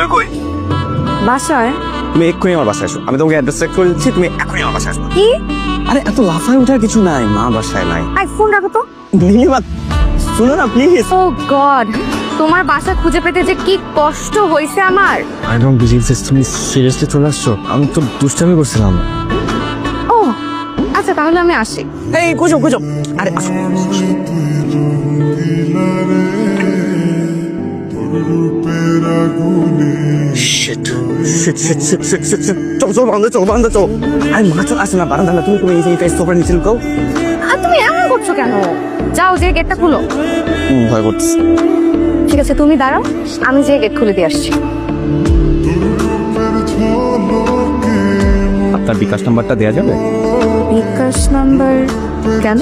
তুমি কই? বাসায়। তুমি এক্ষুনি আমার বাসায় আসো, আমি তোমাকে অ্যাড্রেস চেক করে দিচ্ছি, তুমি এক্ষুনি আমার বাসায় আসো। কি? আরে এত লাফায় ওঠার কিছু নাই, মা বাসায় নাই। আই ফোন রাখো তো। নীলিমা শুনো না প্লিজ। ও গড, তোমার বাসা খুঁজে পেতে যে কি কষ্ট হয়েছে আমার। আই ডোন্ট বিলিভ দিস, তুমি সিরিয়াসলি চলে আসছো? আমি তো দুষ্টামি করছিলাম। ও আচ্ছা, তাহলে আমি আসি। এই কুজো কুজো, আরে আসো। Shit, shit, shit, shit, shit, shit, shit. চল বারান্দা চল। আরে মা চল আসে না, বারান্দা না, তুমি এই যে সোফার নিচে লুকাও। আর তুমি এমন করছো কেন? যাও, যে গেটটা খুলো। ভয় করতেছি। ঠিক আছে, তুমি দাঁড়াও, আমি যে গেট খুলে দিয়ে আসছি। আপনার বিকাশ নাম্বারটা দেওয়া যাবে? বিকাশ নাম্বার কেন?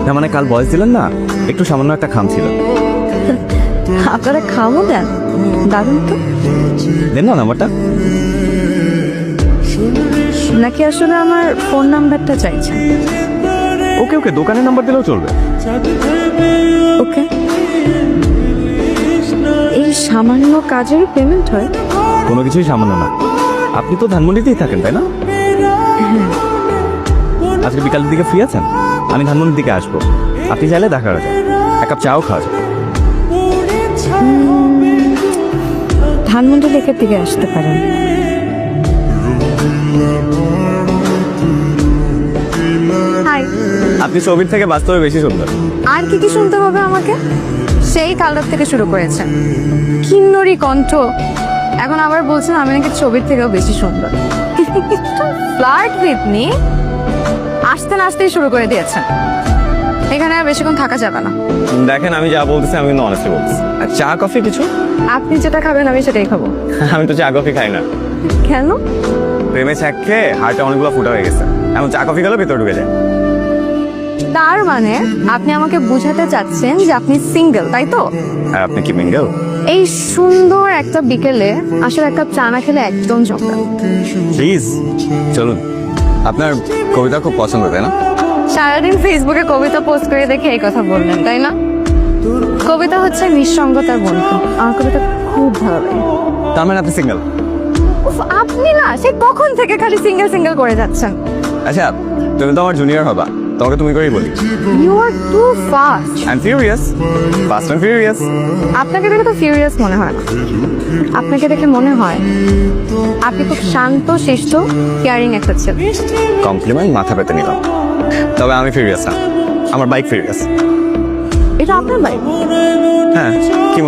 না মানে কাল ভয়েস দিলেন না, একটু সামান্য একটা খাম ছিল। আপনারা খামও দেন? দারুণ তো। দেন না নাম্বারটা। নাকি আসলে আমার ফোন নাম্বারটা চাইছেন? ওকে ওকে, দোকানের নাম্বার দিলেও চলবে। ওকে। এই সামান্য কাজের পেমেন্ট হয়? কোনো কিছুই সামান্য না। আপনি তো ধানমন্ডিতেই থাকেন তাই না? আজকে বিকালের দিকে ফ্রি আছেন? আমি ধানমন্ডির দিকে আসবো, আপনি চাইলে দেখা করা যায়, এক কাপ চাও খাওয়া যায়। ধানমন্ডি লেকের দিকে আসতে পারেন। হাই। আপনি ছবির থেকে বাস্তবে বেশি সুন্দর। আর কি কি শুনতে হবে আমাকে? সেই কালটার থেকে শুরু করেছেন, কিন্নরি কণ্ঠ, এখন আবার বলছেন আমি নাকি ছবির থেকেও বেশি সুন্দর। ফ্লার্ট উইথ মি আসতে না আসতেই শুরু করে দিয়েছেন। এখানে আর বেশিক্ষণ থাকা যাবে না। দেখেন আমি যা বলতেছি আমি কিন্তু অনেস্টলি বলতেছি। আর চা কফি কিছু? আপনি যেটা খাবেন আমি সেটাই খাবো। আমি তো চা কফি খাই না। কেন? প্রেমে ছ্যাক খেয়ে হার্টে অনেকগুলো ফুটা হয়ে গেছে, এখন চা কফি খেলে ভিতরে ঢুকে যায়। তার মানে আপনি আমাকে বোঝাতে চাচ্ছেন যে আপনি সিঙ্গেল, তাই তো? আর আপনি কি মিঙ্গেল? এই সুন্দর একটা বিকেলে আসলে এক কাপ চা না খেলে একদম জমবে। প্লিজ চলুন। আপনার কবিতা খুব পছন্দ তাই না? সারাদিন ফেসবুকে কবিতা পোস্ট করে দেখে এই কথা বললেন তাই না? কবিতা হচ্ছে নিঃসঙ্গতার বন্ধু, আমার কবিতা খুব ভালো লাগে। তার মানে আপনি সিঙ্গেল? উফ, আপনি না সে কখন থেকে খালি সিঙ্গেল সিঙ্গেল করে যাচ্ছেন। আচ্ছা তুমি তো আমার জুনিয়র হবা, তোমাকে তুমি করেই বলি। You are too fast. I am furious, fast and furious. আপনাকে দেখে তো ফিউরিয়াস মনে হয় না, আপনাকে দেখে মনে হয় আপনি খুব শান্ত শিষ্ট কেয়ারিং একটা ছেলে। কমপ্লিমেন্ট মাথা পেতে নিলাম, তবে আমি ফিউরিয়াস না, আমার বাইক ফিউরিয়াস। এটা আপনার বাইক? হ্যাঁ, কি মনে